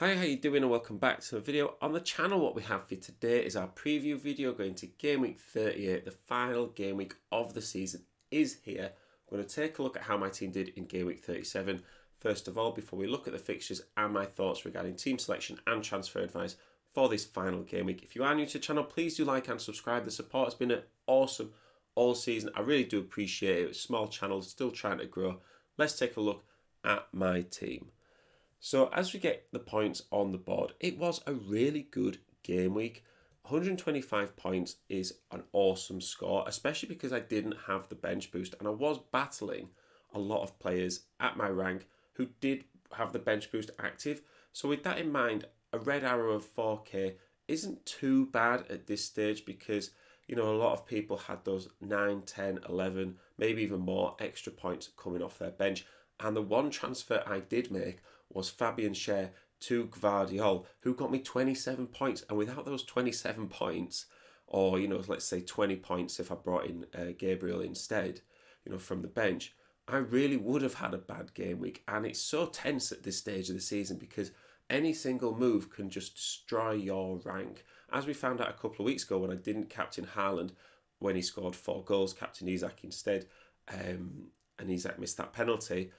Hi, how you doing and welcome back to a video on the channel. What we have for you today is our preview video going to Game Week 38. The final game week of the season is here. We're going to take a look at how my team did in Game Week 37. First of all, before we look at the fixtures and my thoughts regarding team selection and transfer advice for this final game week. If you are new to the channel, please do like and subscribe. The support has been awesome all season. I really do appreciate it. It's a small channel, still trying to grow. Let's take a look at my team. So as we get the points on the board, it was a really good game week. 125 points is an awesome score, especially because I didn't have the bench boost and I was battling a lot of players at my rank who did have the bench boost active. So with that in mind, a red arrow of 4k isn't too bad at this stage because, you know, a lot of people had those 9, 10, 11, maybe even more extra points coming off their bench. And the one transfer I did make was Fabian Schär to Gvardiol, who got me 27 points. And without those 27 points, or, you know, let's say 20 points if I brought in Gabriel instead, you know, from the bench, I really would have had a bad game week. And it's so tense at this stage of the season because any single move can just destroy your rank. As we found out a couple of weeks ago when I didn't captain Haaland when he scored 4 goals, captain Isak instead, and Isak missed that penalty.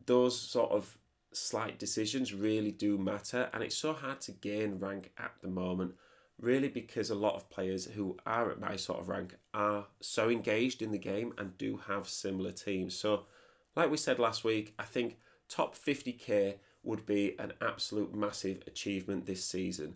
Those sort of slight decisions really do matter, and it's so hard to gain rank at the moment, really because a lot of players who are at my sort of rank are so engaged in the game and do have similar teams. So like we said last week, I think top 50k would be an absolute massive achievement this season.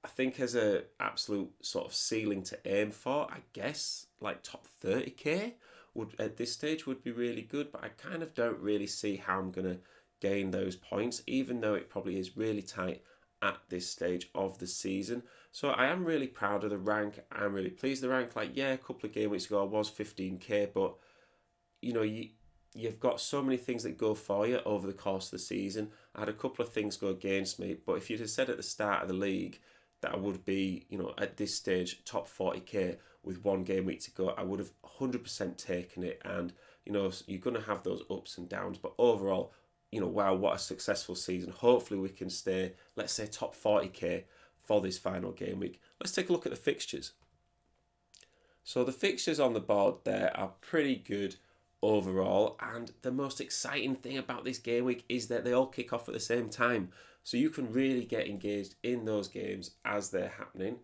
I think as a absolute sort of ceiling to aim for, I guess like top 30k would at this stage would be really good, but I kind of don't really see how I'm going to gain those points, even though it probably is really tight at this stage of the season. So I am really proud of the rank. I'm really pleased with the rank. Like, yeah, a couple of game weeks ago I was 15k, but you know, you've got so many things that go for you over the course of the season. I had a couple of things go against me, but if you'd have said at the start of the league that I would be, you know, at this stage top 40k with one game week to go, I would have 100% taken it. And you know, you're going to have those ups and downs, but overall, you know, wow, what a successful season. Hopefully we can stay, let's say, top 40k for this final game week. Let's take a look at the fixtures. So the fixtures on the board there are pretty good overall, and the most exciting thing about this game week is that they all kick off at the same time, so you can really get engaged in those games as they're happening.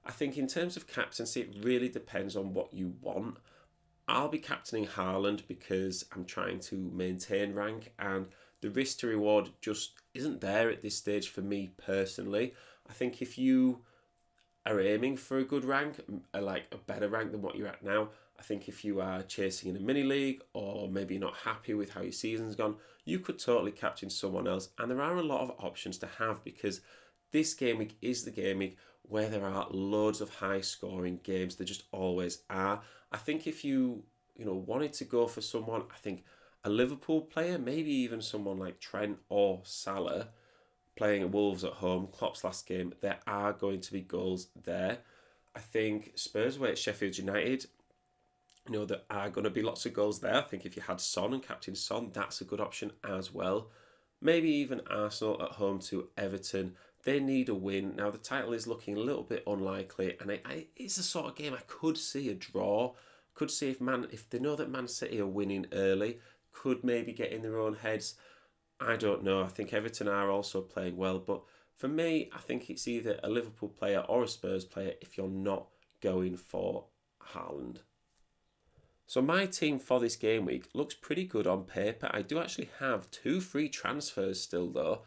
I think in terms of captaincy, it really depends on what you want. I'll be captaining Haaland because I'm trying to maintain rank, and the risk to reward just isn't there at this stage for me personally. I think if you are aiming for a good rank, like a better rank than what you're at now, I think if you are chasing in a mini league or maybe not happy with how your season's gone, you could totally captain someone else. And there are a lot of options to have because this game week is the game week where there are loads of high scoring games. There just always are. I think if you wanted to go for someone, I think a Liverpool player, maybe even someone like Trent or Salah, playing at Wolves at home, Klopp's last game, there are going to be goals there. I think Spurs away at Sheffield United, you know, there are going to be lots of goals there. I think if you had Son and captain Son, that's a good option as well. Maybe even Arsenal at home to Everton. They need a win. Now, the title is looking a little bit unlikely, and it's the sort of game I could see a draw. Could see if they know that Man City are winning early, could maybe get in their own heads. I don't know. I think Everton are also playing well, but for me, I think it's either a Liverpool player or a Spurs player if you're not going for Haaland. So my team for this game week looks pretty good on paper. I do actually have 2 free transfers still though,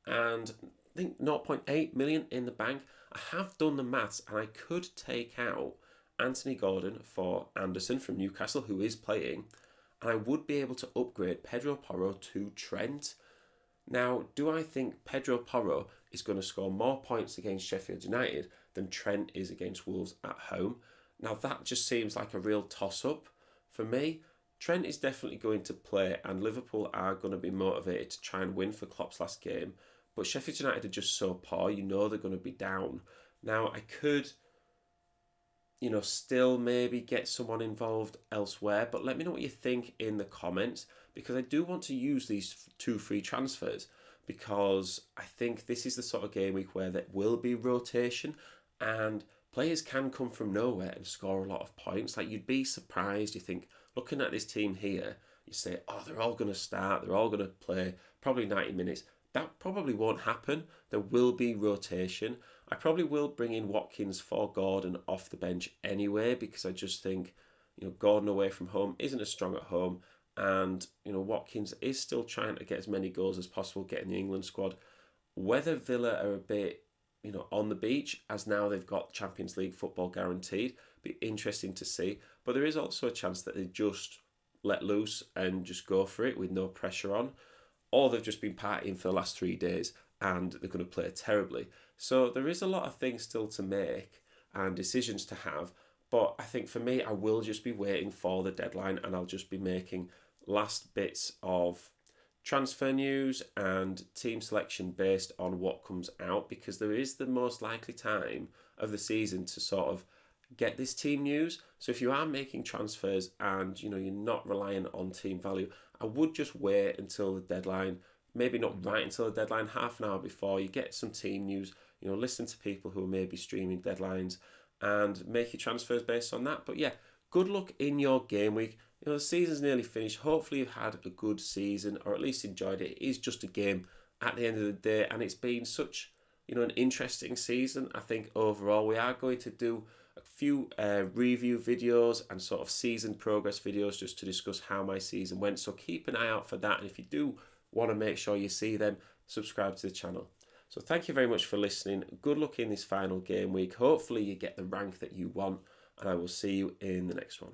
and I think 0.8 million in the bank. I have done the maths and I could take out Anthony Gordon for Anderson from Newcastle, who is playing, and I would be able to upgrade Pedro Porro to Trent. Now, do I think Pedro Porro is going to score more points against Sheffield United than Trent is against Wolves at home? Now, that just seems like a real toss-up for me. Trent is definitely going to play, and Liverpool are going to be motivated to try and win for Klopp's last game. But Sheffield United are just so poor, you know they're going to be down. Now, I could, you know, still maybe get someone involved elsewhere, but let me know what you think in the comments, because I do want to use these 2 free transfers. because I think this is the sort of game week where there will be rotation and players can come from nowhere and score a lot of points. Like, you'd be surprised. You think, looking at this team here, you say, oh, they're all going to start, they're all going to play probably 90 minutes. That probably won't happen. There will be rotation. I probably will bring in Watkins for Gordon off the bench anyway, because I just think, Gordon away from home isn't as strong at home. And, Watkins is still trying to get as many goals as possible, getting the England squad. Whether Villa are a bit, on the beach, as now they've got Champions League football guaranteed, be interesting to see. But there is also a chance that they just let loose and just go for it with no pressure on. Or they've just been partying for the last 3 days and they're going to play terribly. So there is a lot of things still to make and decisions to have. But I think for me, I will just be waiting for the deadline, and I'll just be making last bits of transfer news and team selection based on what comes out, because there is the most likely time of the season to sort of get this team news. So if you are making transfers and you're not reliant on team value, I would just wait until the deadline. Maybe not right until the deadline, half an hour before you get some team news. Listen to people who are maybe streaming deadlines and make your transfers based on that. But yeah, good luck in your game week. The season's nearly finished. Hopefully you've had a good season, or at least enjoyed it. It is just a game at the end of the day, and it's been such an interesting season. I think overall we are going to do a few review videos and sort of season progress videos just to discuss how my season went. So keep an eye out for that, and if you do want to make sure you see them, subscribe to the channel. So thank you very much for listening. Good luck in this final game week. Hopefully you get the rank that you want, and I will see you in the next one.